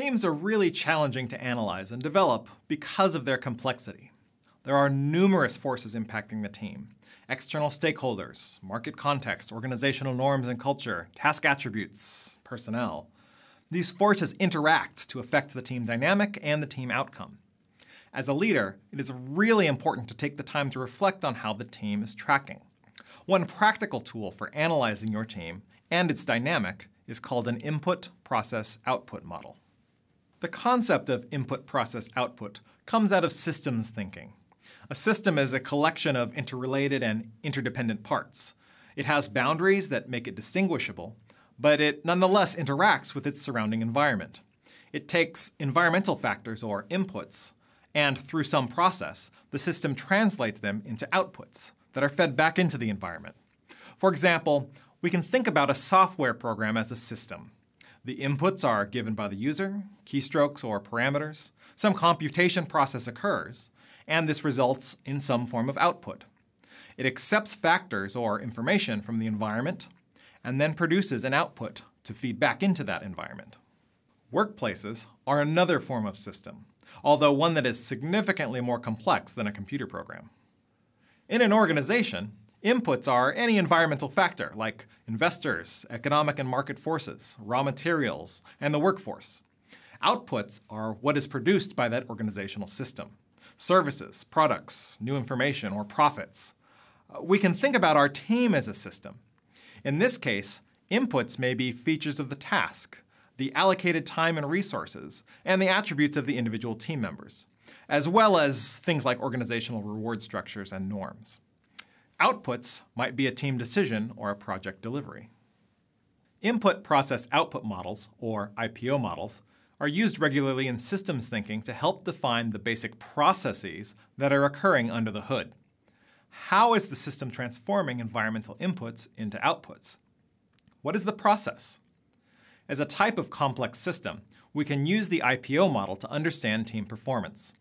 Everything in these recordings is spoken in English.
Teams are really challenging to analyze and develop because of their complexity. There are numerous forces impacting the team: external stakeholders, market context, organizational norms and culture, task attributes, personnel. These forces interact to affect the team dynamic and the team outcome. As a leader, it is really important to take the time to reflect on how the team is tracking. One practical tool for analyzing your team and its dynamic is called an input-process-output model. The concept of input-process-output comes out of systems thinking. A system is a collection of interrelated and interdependent parts. It has boundaries that make it distinguishable, but it nonetheless interacts with its surrounding environment. It takes environmental factors, or inputs, and through some process, the system translates them into outputs that are fed back into the environment. For example, we can think about a software program as a system. The inputs are given by the user, keystrokes or parameters. Some computation process occurs, and this results in some form of output. It accepts factors or information from the environment, and then produces an output to feed back into that environment. Workplaces are another form of system, although one that is significantly more complex than a computer program. In an organization, inputs are any environmental factor, like investors, economic and market forces, raw materials, and the workforce. Outputs are what is produced by that organizational system: services, products, new information, or profits. We can think about our team as a system. In this case, inputs may be features of the task, the allocated time and resources, and the attributes of the individual team members, as well as things like organizational reward structures and norms. Outputs might be a team decision or a project delivery. Input-process-output models, or IPO models, are used regularly in systems thinking to help define the basic processes that are occurring under the hood. How is the system transforming environmental inputs into outputs? What is the process? As a type of complex system, we can use the IPO model to understand team performance.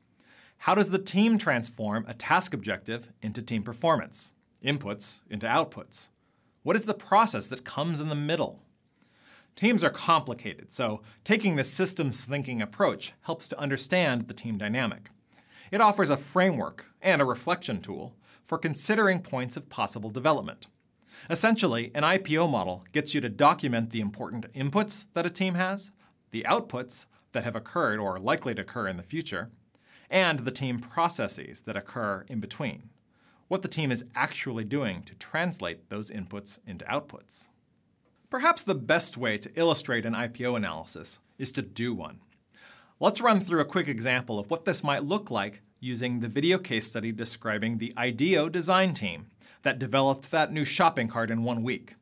How does the team transform a task objective into team performance? Inputs into outputs? What is the process that comes in the middle? Teams are complicated, so taking this systems thinking approach helps to understand the team dynamic. It offers a framework and a reflection tool for considering points of possible development. Essentially, an IPO model gets you to document the important inputs that a team has, the outputs that have occurred or are likely to occur in the future, and the team processes that occur in between. What the team is actually doing to translate those inputs into outputs. Perhaps the best way to illustrate an IPO analysis is to do one. Let's run through a quick example of what this might look like using the video case study describing the IDEO design team that developed that new shopping cart in 1 week.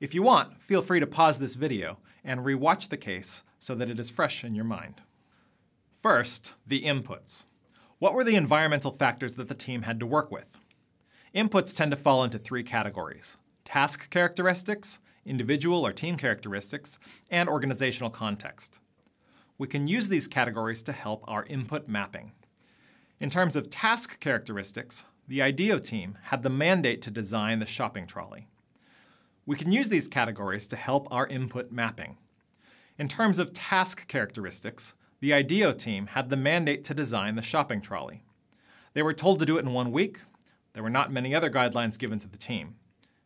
If you want, feel free to pause this video and re-watch the case so that it is fresh in your mind. First, the inputs. What were the environmental factors that the team had to work with? Inputs tend to fall into 3 categories: task characteristics, individual or team characteristics, and organizational context. We can use these categories to help our input mapping. In terms of task characteristics, the IDEO team had the mandate to design the shopping trolley. We can use these categories to help our input mapping. In terms of task characteristics, the IDEO team had the mandate to design the shopping trolley. They were told to do it in 1 week. There were not many other guidelines given to the team.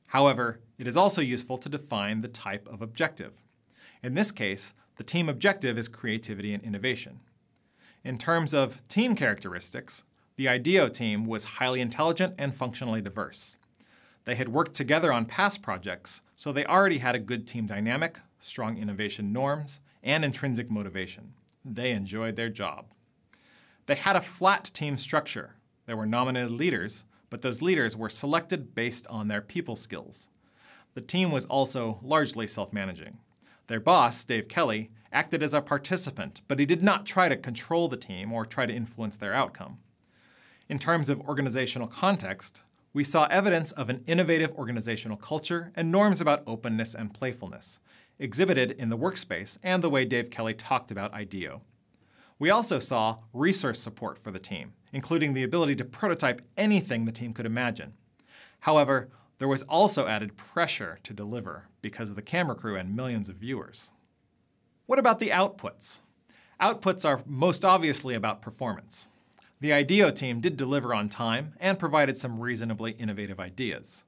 However, it is also useful to define the type of objective. In this case, the team objective is creativity and innovation. In terms of team characteristics, the IDEO team was highly intelligent and functionally diverse. They had worked together on past projects, so they already had a good team dynamic, strong innovation norms, and intrinsic motivation. They enjoyed their job. They had a flat team structure. There were nominated leaders, but those leaders were selected based on their people skills. The team was also largely self-managing. Their boss, Dave Kelly, acted as a participant, but he did not try to control the team or try to influence their outcome. In terms of organizational context, we saw evidence of an innovative organizational culture and norms about openness and playfulness, exhibited in the workspace and the way Dave Kelly talked about IDEO. We also saw resource support for the team, including the ability to prototype anything the team could imagine. However, there was also added pressure to deliver because of the camera crew and millions of viewers. What about the outputs? Outputs are most obviously about performance. The IDEO team did deliver on time and provided some reasonably innovative ideas.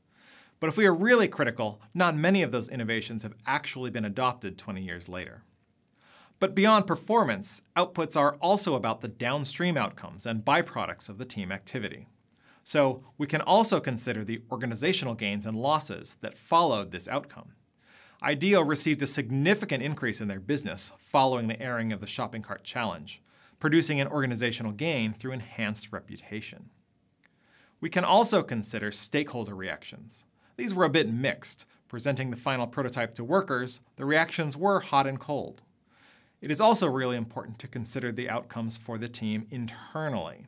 But if we are really critical, not many of those innovations have actually been adopted 20 years later. But beyond performance, outputs are also about the downstream outcomes and byproducts of the team activity. So we can also consider the organizational gains and losses that followed this outcome. IDEO received a significant increase in their business following the airing of the shopping cart challenge, producing an organizational gain through enhanced reputation. We can also consider stakeholder reactions. These were a bit mixed. Presenting the final prototype to workers, the reactions were hot and cold. It is also really important to consider the outcomes for the team internally.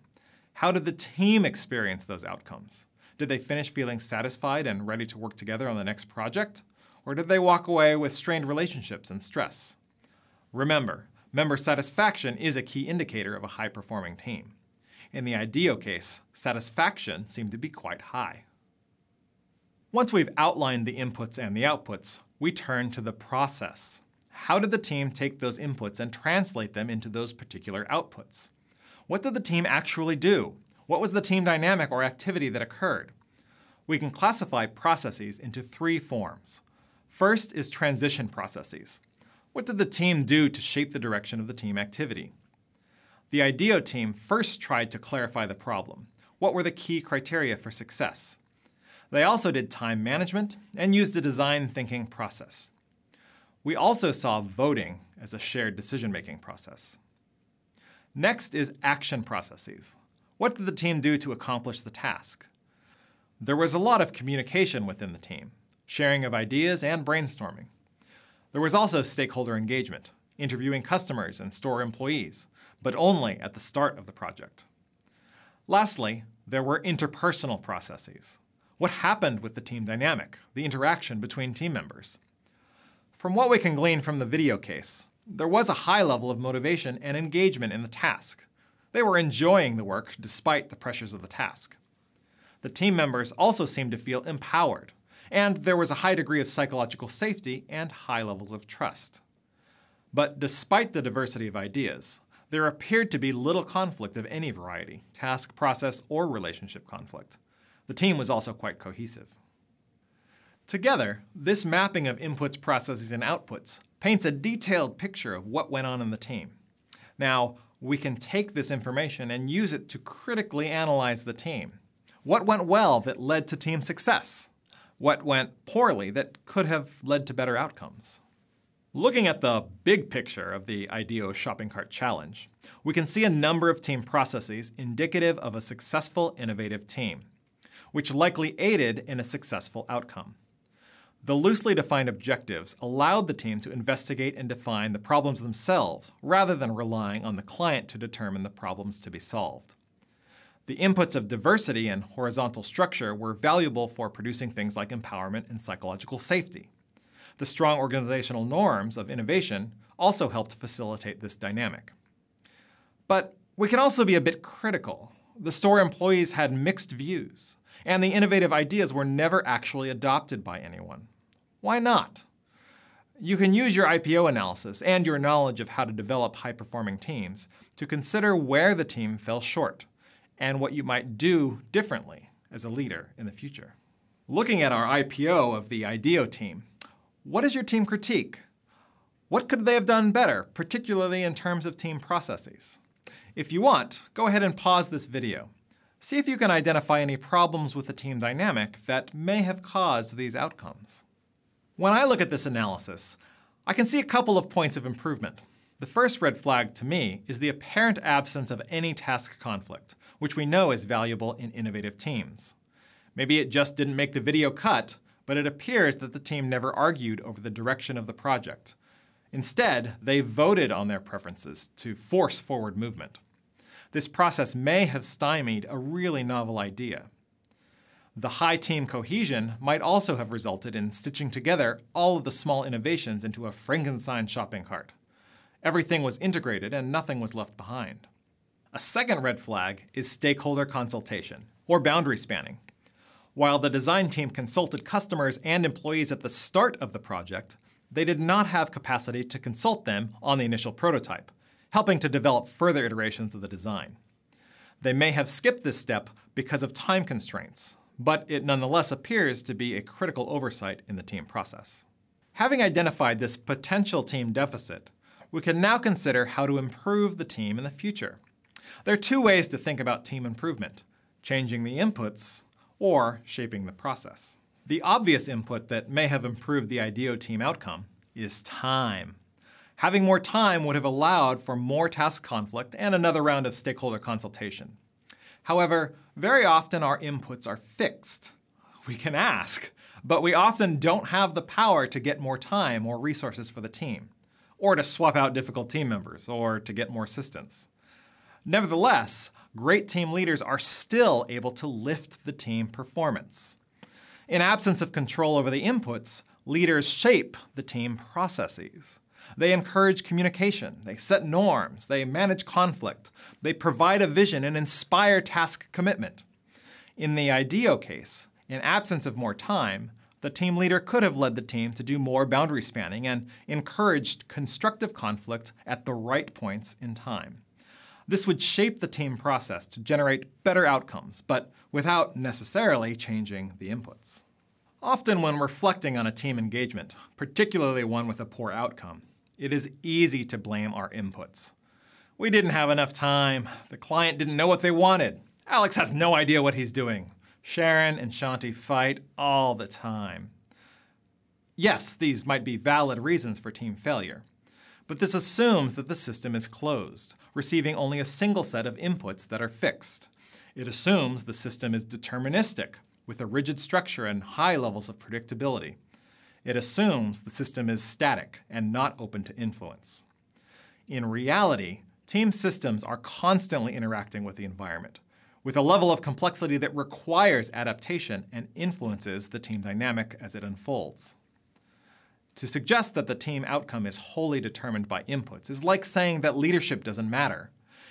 How did the team experience those outcomes? Did they finish feeling satisfied and ready to work together on the next project? Or did they walk away with strained relationships and stress? Remember, member satisfaction is a key indicator of a high-performing team. In the IDEO case, satisfaction seemed to be quite high. Once we've outlined the inputs and the outputs, we turn to the process. How did the team take those inputs and translate them into those particular outputs? What did the team actually do? What was the team dynamic or activity that occurred? We can classify processes into 3 forms. First is transition processes. What did the team do to shape the direction of the team activity? The IDEO team first tried to clarify the problem. What were the key criteria for success? They also did time management and used a design thinking process. We also saw voting as a shared decision-making process. Next is action processes. What did the team do to accomplish the task? There was a lot of communication within the team, sharing of ideas and brainstorming. There was also stakeholder engagement, interviewing customers and store employees, but only at the start of the project. Lastly, there were interpersonal processes. What happened with the team dynamic, the interaction between team members? From what we can glean from the video case, there was a high level of motivation and engagement in the task. They were enjoying the work despite the pressures of the task. The team members also seemed to feel empowered, and there was a high degree of psychological safety and high levels of trust. But despite the diversity of ideas, there appeared to be little conflict of any variety, task, process, or relationship conflict. The team was also quite cohesive. Together, this mapping of inputs, processes, and outputs paints a detailed picture of what went on in the team. Now, we can take this information and use it to critically analyze the team. What went well that led to team success? What went poorly that could have led to better outcomes? Looking at the big picture of the IDEO Shopping Cart Challenge, we can see a number of team processes indicative of a successful, innovative team, which likely aided in a successful outcome. The loosely defined objectives allowed the team to investigate and define the problems themselves rather than relying on the client to determine the problems to be solved. The inputs of diversity and horizontal structure were valuable for producing things like empowerment and psychological safety. The strong organizational norms of innovation also helped facilitate this dynamic. But we can also be a bit critical. The store employees had mixed views, and the innovative ideas were never actually adopted by anyone. Why not? You can use your IPO analysis and your knowledge of how to develop high-performing teams to consider where the team fell short and what you might do differently as a leader in the future. Looking at our IPO of the IDEO team, what is your team critique? What could they have done better, particularly in terms of team processes? If you want, go ahead and pause this video. See if you can identify any problems with the team dynamic that may have caused these outcomes. When I look at this analysis, I can see a couple of points of improvement. The first red flag to me is the apparent absence of any task conflict, which we know is valuable in innovative teams. Maybe it just didn't make the video cut, but it appears that the team never argued over the direction of the project. Instead, they voted on their preferences to force forward movement. This process may have stymied a really novel idea. The high team cohesion might also have resulted in stitching together all of the small innovations into a Frankenstein shopping cart. Everything was integrated and nothing was left behind. A second red flag is stakeholder consultation, or boundary spanning. While the design team consulted customers and employees at the start of the project, they did not have capacity to consult them on the initial prototype, helping to develop further iterations of the design. They may have skipped this step because of time constraints, but it nonetheless appears to be a critical oversight in the team process. Having identified this potential team deficit, we can now consider how to improve the team in the future. There are two ways to think about team improvement: changing the inputs or shaping the process. The obvious input that may have improved the IDEO team outcome is time. Having more time would have allowed for more task conflict and another round of stakeholder consultation. However, very often our inputs are fixed. We can ask, but we often don't have the power to get more time or resources for the team, or to swap out difficult team members, or to get more assistance. Nevertheless, great team leaders are still able to lift the team performance. In absence of control over the inputs, leaders shape the team processes. They encourage communication, they set norms, they manage conflict, they provide a vision and inspire task commitment. In the IDEO case, in absence of more time, the team leader could have led the team to do more boundary spanning and encouraged constructive conflict at the right points in time. This would shape the team process to generate better outcomes, but without necessarily changing the inputs. Often when reflecting on a team engagement, particularly one with a poor outcome, it is easy to blame our inputs. We didn't have enough time. The client didn't know what they wanted. Alex has no idea what he's doing. Sharon and Shanti fight all the time. Yes, these might be valid reasons for team failure, but this assumes that the system is closed, receiving only a single set of inputs that are fixed. It assumes the system is deterministic, with a rigid structure and high levels of predictability. It assumes the system is static and not open to influence. In reality, team systems are constantly interacting with the environment, with a level of complexity that requires adaptation and influences the team dynamic as it unfolds. To suggest that the team outcome is wholly determined by inputs is like saying that leadership doesn't matter,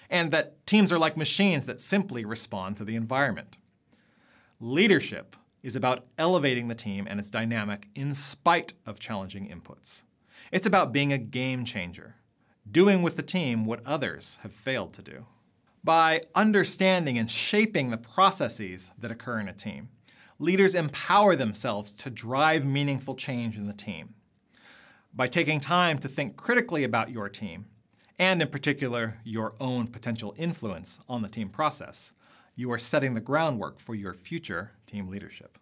and that teams are like machines that simply respond to the environment. Leadership is about elevating the team and its dynamic in spite of challenging inputs. It's about being a game changer, doing with the team what others have failed to do. By understanding and shaping the processes that occur in a team, leaders empower themselves to drive meaningful change in the team. By taking time to think critically about your team, and in particular your own potential influence on the team process, you are setting the groundwork for your future team leadership.